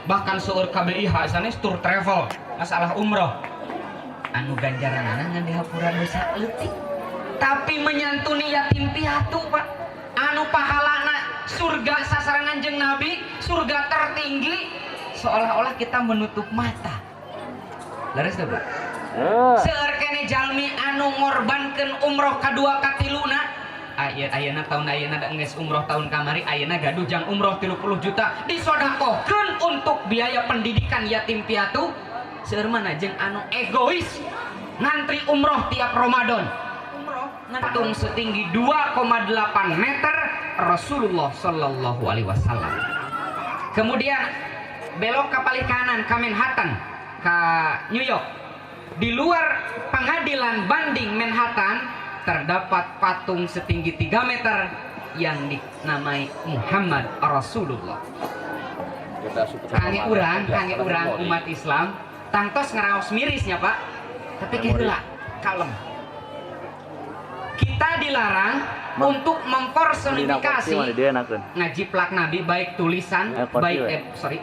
bahkan seueur KBIH sanes tour travel masalah umroh anu ganjaranana ngan dihapuran dosa leutik tapi menyantuni yatim piatu Pak anu pahalana surga sasaran Kanjeng Nabi surga tertinggi seolah-olah kita menutup mata leres tuh Pak seueur kene jalmi anu ngorbankeun umroh kadua katiluna ayeuna tahun ayeuna da geus umroh tahun kamari ayeuna gaduh jang umroh 30 juta disodakohkeun untuk biaya pendidikan yatim piatu seueur mana jeung anu egois ngantri umroh tiap Ramadan umroh ngatung setinggi 2,8 meter Rasulullah Shallallahu Alaihi Wasallam kemudian belok ke paling kanan ke Manhattan ke New York di luar pengadilan banding Manhattan terdapat patung setinggi 3 meter yang dinamai Muhammad Rasulullah. Kange urang umat Islam tangtos ngeraos mirisnya Pak tapi kira kalem kita dilarang untuk mempersonifikasi ngajiplak Nabi baik tulisan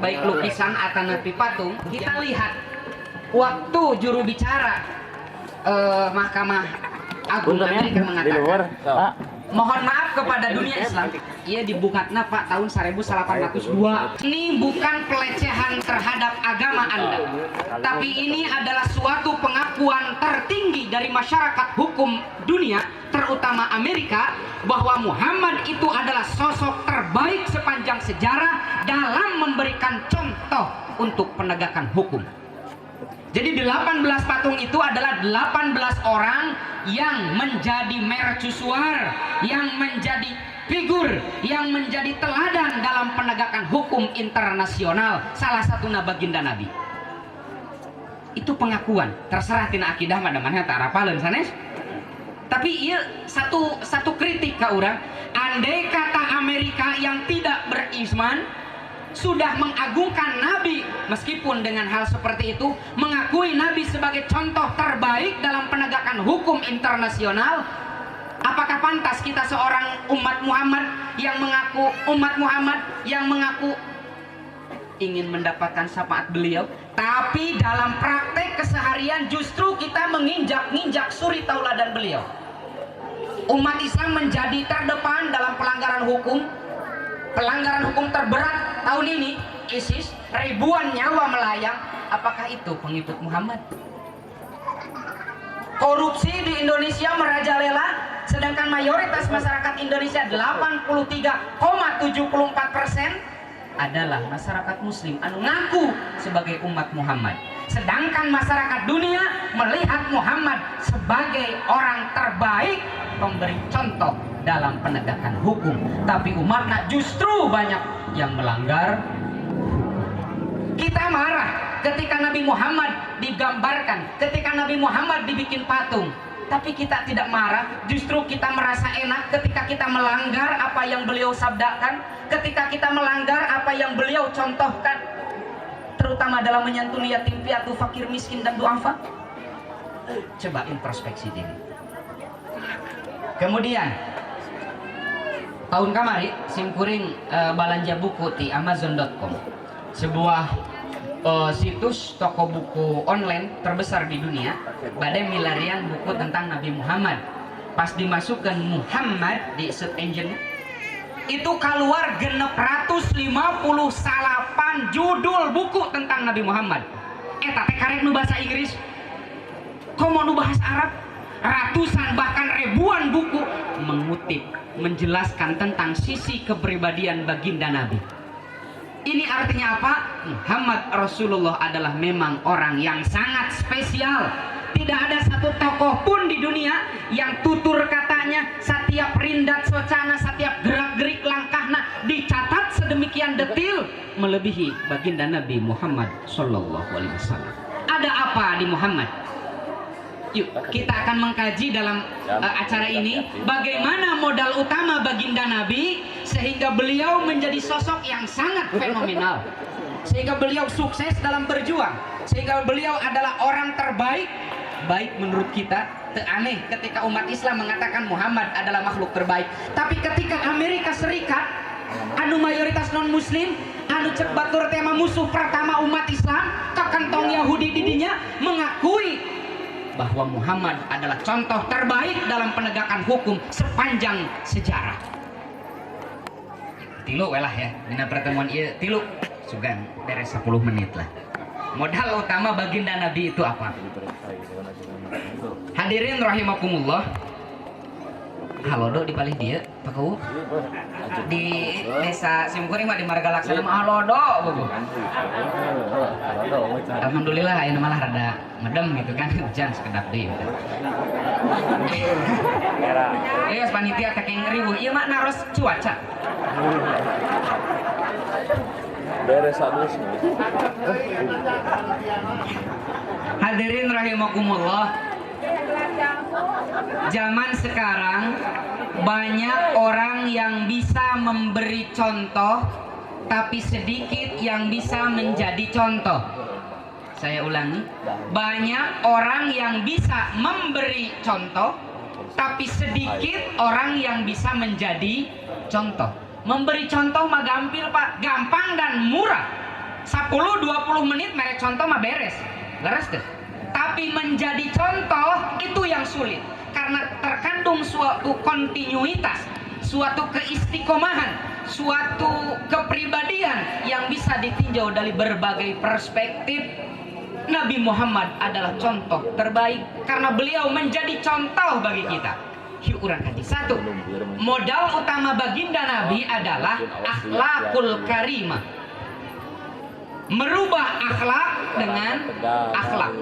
baik lukisan atau nabi patung. Kita lihat waktu juru bicara Mahkamah Agung Amerika mengatakan mohon maaf kepada dunia Islam ia dibuatnya Pak tahun 1802 ini bukan pelecehan terhadap agama Anda tapi ini adalah suatu pengakuan tertinggi dari masyarakat hukum dunia terutama Amerika bahwa Muhammad itu adalah sosok terbaik sepanjang sejarah dalam memberikan contoh untuk penegakan hukum. Jadi 18 patung itu adalah 18 orang yang menjadi mercusuar, yang menjadi figur, yang menjadi teladan dalam penegakan hukum internasional. Salah satu baginda Nabi. Itu pengakuan. Terserah tina akidah madamannya tak rapaleun sanes. Tapi iya satu kritik ka urang. Andai kata Amerika yang tidak beriman sudah mengagungkan Nabi meskipun dengan hal seperti itu mengakui Nabi sebagai contoh terbaik dalam penegakan hukum internasional apakah pantas kita seorang umat Muhammad yang mengaku ingin mendapatkan syafaat beliau tapi dalam praktek keseharian justru kita menginjak-injak suri tauladan beliau. Umat Islam menjadi terdepan dalam pelanggaran hukum terberat tahun ini ISIS ribuan nyawa melayang. Apakah itu pengikut Muhammad? Korupsi di Indonesia merajalela sedangkan mayoritas masyarakat Indonesia 83,74% adalah masyarakat muslim anu ngaku sebagai umat Muhammad sedangkan masyarakat dunia melihat Muhammad sebagai orang terbaik pemberi contoh dalam penegakan hukum tapi umatnya justru banyak yang melanggar. Kita marah ketika Nabi Muhammad digambarkan, ketika Nabi Muhammad dibikin patung, tapi kita tidak marah, justru kita merasa enak ketika kita melanggar apa yang beliau sabdakan, ketika kita melanggar apa yang beliau contohkan, terutama dalam menyantuni yatim piatu, fakir miskin dan duafa. Coba introspeksi diri. Kemudian tahun kamari simkuring balanja buku di Amazon.com, sebuah situs toko buku online terbesar di dunia badai milarian buku tentang Nabi Muhammad. Pas dimasukkan Muhammad di search engine itu keluar 658 judul buku tentang Nabi Muhammad. Eta teh karek nu bahasa Inggris, komo nu bahasa Arab, ratusan bahkan ribuan buku mengutip menjelaskan tentang sisi kepribadian baginda Nabi. Ini artinya apa? Muhammad Rasulullah adalah memang orang yang sangat spesial. Tidak ada satu tokoh pun di dunia yang tutur katanya, setiap rindat socana, setiap gerak-gerik langkahnya dicatat sedemikian detil melebihi baginda Nabi Muhammad Sallallahu Alaihi Wasallam. Ada apa di Muhammad? Yuk kita akan mengkaji dalam acara ini bagaimana modal utama baginda Nabi sehingga beliau menjadi sosok yang sangat fenomenal, sehingga beliau sukses dalam berjuang, sehingga beliau adalah orang terbaik. Baik menurut kita aneh ketika umat Islam mengatakan Muhammad adalah makhluk terbaik, tapi ketika Amerika Serikat anu mayoritas non muslim anu cek batur tema musuh pertama umat Islam kakantong Yahudi didinya mengakui bahwa Muhammad adalah contoh terbaik dalam penegakan hukum sepanjang sejarah. Tilu welah ya dina pertemuan ieu tilu sugan beres 10 menit lah. Modal utama baginda Nabi itu apa? Hadirin rahimakumullah. Halodo di palih dia, Pakau. Di desa Simkuring mah di Marga Laksana mah halodo, Bu. Alhamdulillah ini malah rada medem gitu kan, hujan sekedap deui. Yes, panitia taking ribuh. Ieu mah naros cuaca. Beres abis. Hadirin rahimakumullah. Zaman sekarang banyak orang yang bisa memberi contoh, tapi sedikit yang bisa menjadi contoh. Saya ulangi, banyak orang yang bisa memberi contoh, tapi sedikit orang yang bisa menjadi contoh. Memberi contoh mah gampil Pak, gampang dan murah. 10-20 menit merek contoh mah beres. Leres deh. Tapi menjadi contoh itu yang sulit karena terkandung suatu kontinuitas, suatu keistiqomahan, suatu kepribadian yang bisa ditinjau dari berbagai perspektif. Nabi Muhammad adalah contoh terbaik karena beliau menjadi contoh bagi kita. Yuk urang kaji. 1. Modal utama baginda Nabi adalah akhlakul karimah. Merubah akhlak dengan akhlak.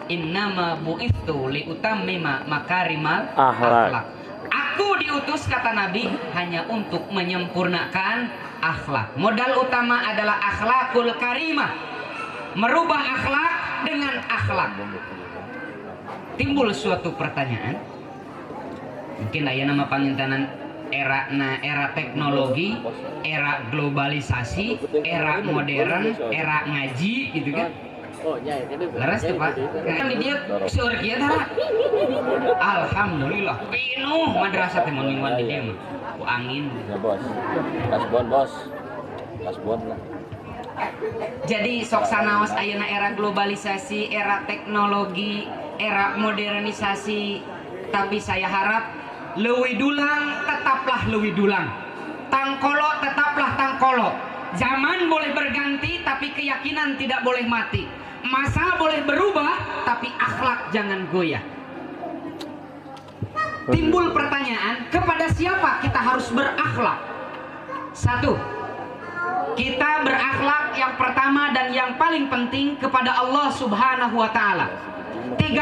Innama bu'ithu liutammima makarimal akhlak. Aku diutus kata Nabi hanya untuk menyempurnakan akhlak. Modal utama adalah akhlakul karimah. Merubah akhlak dengan akhlak. Timbul suatu pertanyaan. Mungkin aya nama pangintanan era teknologi, era globalisasi, era modern, era ngaji gitu kan. Leres tuh Pak. Kan di dia seur kieu tah. Alhamdulillah pinuh madrasah teh mun mingguan di dieu mah. Ku angin. Ya bos. Kasbon bos. Kasbon lah. Jadi sok sanaos ayeuna era globalisasi, era teknologi, era modernisasi, tapi saya harap leuwih dulang tetaplah leuwih dulang. Tangkolo tetaplah tangkolo. Zaman boleh berganti tapi keyakinan tidak boleh mati. Masa boleh berubah tapi akhlak jangan goyah. Timbul pertanyaan, kepada siapa kita harus berakhlak? 1. Kita berakhlak yang pertama dan yang paling penting kepada Allah Subhanahu wa taala. 13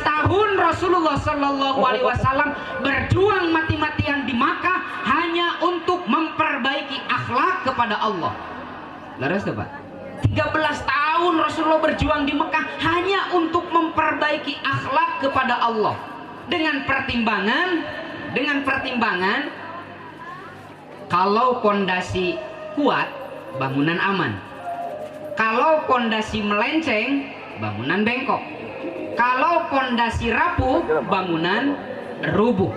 tahun Rasulullah Shallallahu Alaihi Wasallam berjuang mati-matian di Makkah hanya untuk memperbaiki akhlak kepada Allah. Laras tuh Pak. 13 tahun Rasulullah berjuang di Mekah hanya untuk memperbaiki akhlak kepada Allah. Dengan pertimbangan kalau pondasi kuat, bangunan aman. Kalau pondasi melenceng, bangunan bengkok. Kalau pondasi rapuh, bangunan rubuh.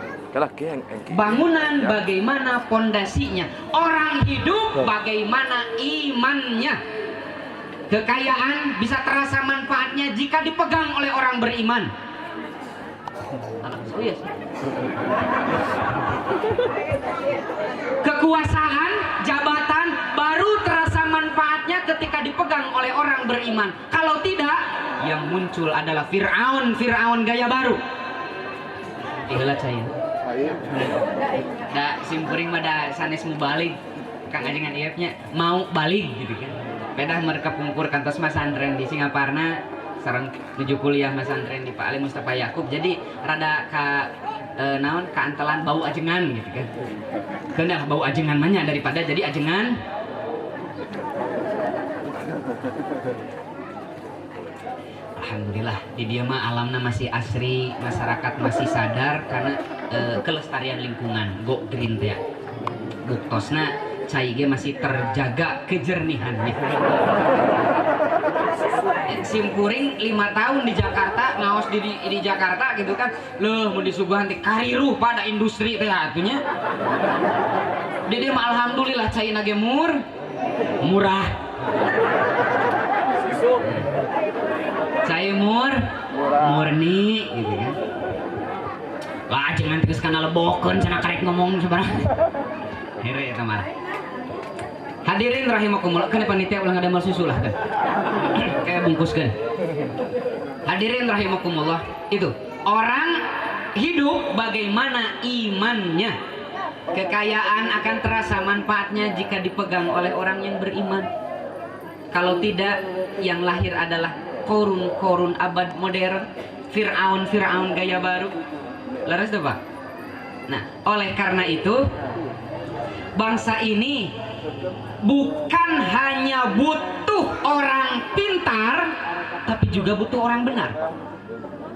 Bangunan bagaimana pondasinya, orang hidup bagaimana imannya. Kekayaan bisa terasa manfaatnya jika dipegang oleh orang beriman. Kekuasaan, jabatan baru terasa manfaatnya ketika dipegang oleh orang beriman. Kalau tidak, yang muncul adalah Fir'aun gaya baru. Ikhlas saya. Da simkuring mah da sanes mau balik. Kang ajengan ieu-nya mau balik gitu kan. Pedah mereka pungkur kantos Mas Andren di Singaparna sareng nuju kuliah Mas Andren di Pak Ali Mustafa Yakub. Jadi rada ka naon kaantelan bau ajengan gitu kan. Keundah bau ajengan mah nya daripada jadi ajengan. Alhamdulillah di dia mah alamna masih asri, masyarakat masih sadar karena kelestarian lingkungan go green teh. Buktosna cai ge masih terjaga kejernihannya. sim kuring 5 tahun di Jakarta ngaos di Jakarta gitu kan loh mau disuguhan teh kariruh pada industri teh atunya jadi mah alhamdulillah cai nage murah cai murni gitu kan lah jangan terus kana lebokeun cenah karek ngomong sabaraha here eta mah hadirin rahimakumullah kana panitia ulah ngadamel susu lah kan kayak bungkuskeun hadirin rahimakumullah itu orang hidup bagaimana imannya kekayaan akan terasa manfaatnya jika dipegang oleh orang yang beriman kalau tidak yang lahir adalah korun abad modern Fir'aun gaya baru laras tuh Pak nah oleh karena itu bangsa ini bukan hanya butuh orang pintar tapi juga butuh orang benar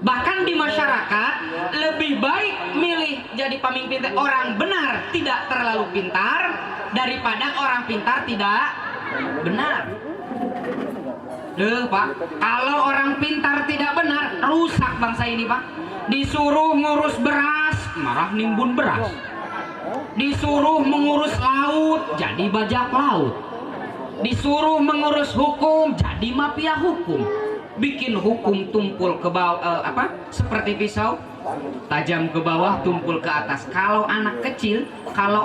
bahkan di masyarakat lebih baik milih jadi pemimpin orang benar tidak terlalu pintar daripada orang pintar tidak benar Pak kalau orang pintar tidak benar rusak bangsa ini Pak disuruh ngurus beras marah nimbun beras disuruh mengurus laut jadi bajak laut disuruh mengurus hukum jadi mafia hukum bikin hukum tumpul ke bawah seperti pisau tajam ke bawah tumpul ke atas kalau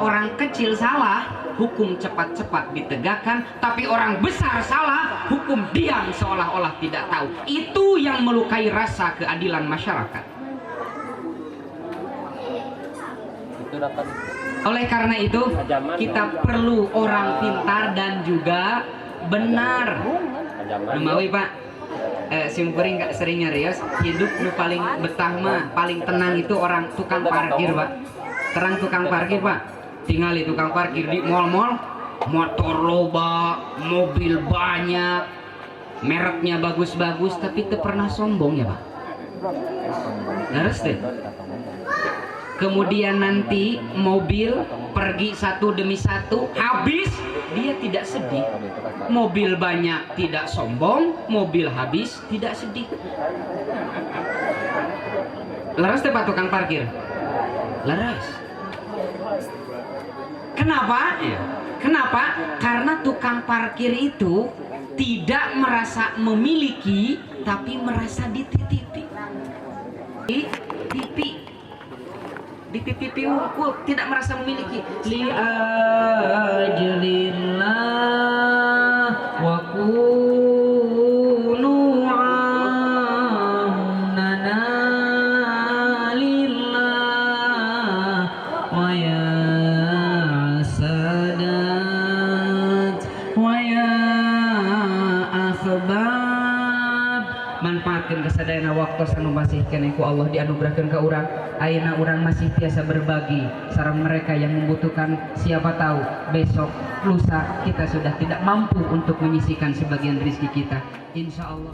orang kecil salah hukum cepat-cepat ditegakkan tapi orang besar salah hukum diam seolah-olah tidak tahu itu yang melukai rasa keadilan masyarakat oleh karena itu kita perlu orang pintar dan juga benar Lumawi Pak sim kuring gak sering nyarios hidup nu paling betah mah paling tenang itu orang tukang parkir Pak terang tukang parkir Pak tinggal di tukang parkir di mall-mall motor loba mobil banyak mereknya bagus-bagus tapi itu pernah sombong ya Pak harus deh kemudian nanti mobil pergi satu demi satu habis dia tidak sedih mobil banyak tidak sombong mobil habis tidak sedih laras teh tukang parkir laras kenapa? Kenapa? Karena tukang parkir itu tidak merasa memiliki tapi merasa dititipi dititipi unggul tidak merasa memiliki li ajlillah wa kunu amnana lillah wa ya sadat wa ya akhbab manfaatkan kesadaran waktu sanu masih kene ku Allah dianugerahkan ke urang ayeuna urang masih biasa berbagi sareng mereka yang membutuhkan siapa tahu besok lusa kita sudah tidak mampu untuk menyisihkan sebagian rezeki kita insyaallah